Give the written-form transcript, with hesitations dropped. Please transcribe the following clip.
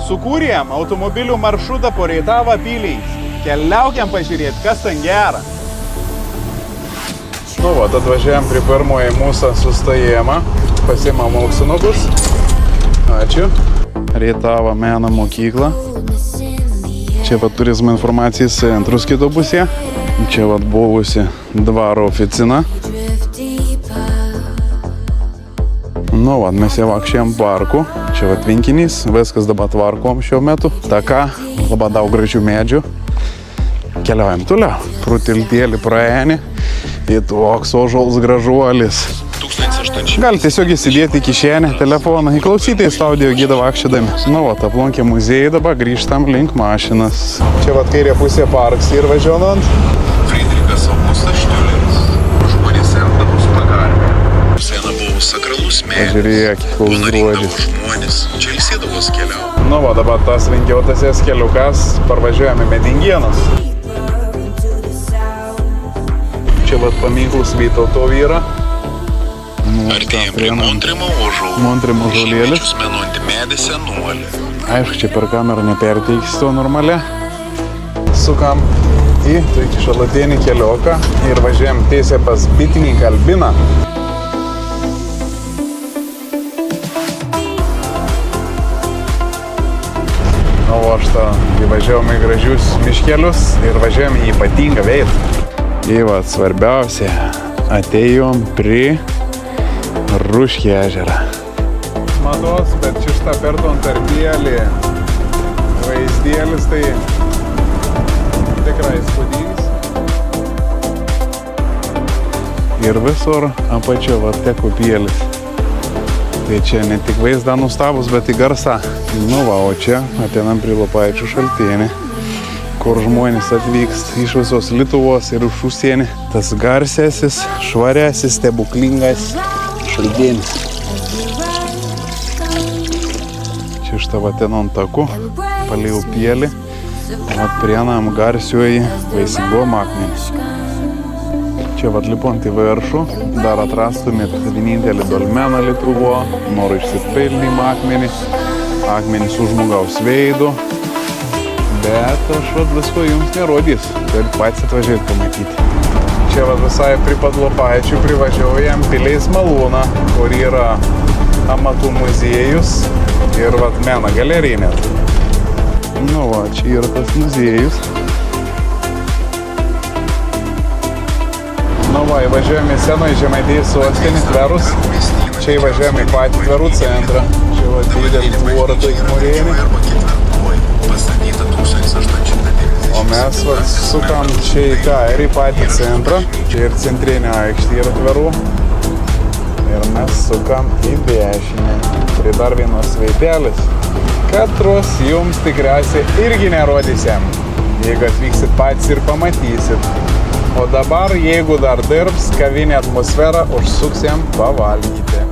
Sukūrėm automobilių maršrutą po Rietavo apylinkes. Keliaukiam pažiūrėti, kas ten gera. Nu, atvažiavim prie pirmojo mūsų sustojimą. Pasimam auksinukus. Ačiū. Rietavo meno mokykla. Čia turizmo informacijos centrus kito pusėje. Čia buvusi dvaro oficina. Nu, mes jau vaikščiam parku. Čia tvenkinys, viskas dabar tvarkom šiuo metu. Taka, labai daug gražių medžių. Keliaujam toliau. Pro tiltėlį praeini. Ir toks ožols gražuolis. Gali tiesiog įsidėti į kišenę telefoną, įklausyti audio gidą vaikščiodami. Nu, aplankė muziejai, dabar grįžtam link mašinas. Čia kairė pusė parks ir važiuojant. Friedrichas Augustas Štiuleris. Žmonės elgdavos pagalbę. Sena buvo sakralus medis. Pažiūrėk, koks gruodis. Žmonės čia ilsėdavos keliau. Nu, dabar tas vingiuotasis keliukas, parvažiuojame Medingienas. Čia paminklus Vytauto vyra. Artėjom prie Montrimo ąžuolų. Montrimo ąžuolėlis. Šimtmečius menuojantį medį senolį. Aišku, čia per kamerą neperteiksi to normaliai. Sukam į šalutinį keliuką ir važiuojam tiesiai pas bitininką Albiną. O aš įvažiavom į gražius miškelius ir važiavom į ypatingą vietą. Ir svarbiausia, atėjom prie Ruškį ežerą. Matos, bet šitą per Tontarpėlį vaizdėlis tai tikrai įspūdingas. Ir visur apačio teko pėlis. Tai čia ne tik vaizdą nustabus, bet į garsą. Nu o čia ateinam prie Lopaičių šaltinį, kur žmonės atvyksta iš visos Lietuvos ir iš užsienį. Tas garsiasis, švaresis, stebuklingas šaltinis. Čia šitą ateinam taku, palei upėlį, prienam garsioji Vaisingumo akmenį. Čia lipant į viršų, dar atrastumėt vienintelį dolmeną Lietuvo, noriu išsipildymą akmenį, akmenį su žmogaus veidu, bet aš visko jums nerodys, tai patys atvažiuojat pamatyti. Čia visai prie pat Lopaičių privažiuojam Piliais malūną, kur yra amatų muziejus ir meno galerija net. Nu čia yra tas muziejus. Nu įvažiuojame į Senąjį Žemaitijos sostinį Tverus. Čia įvažiuojame į patį Tverų centrą. Čia didelį tvorą Mūrėnį. O mes sukam čia į kairį patį centrą. Čia ir centrinė aikštė yra Tverų. Ir mes sukam į dešinę. Prie dar vienos veitelės. Katros jums tikriausiai irgi nerodysim. Jeigu atvyksit patys ir pamatysit. O dabar, jeigu dar dirbs, kavinė atmosfera, užsuksim pavalgyti.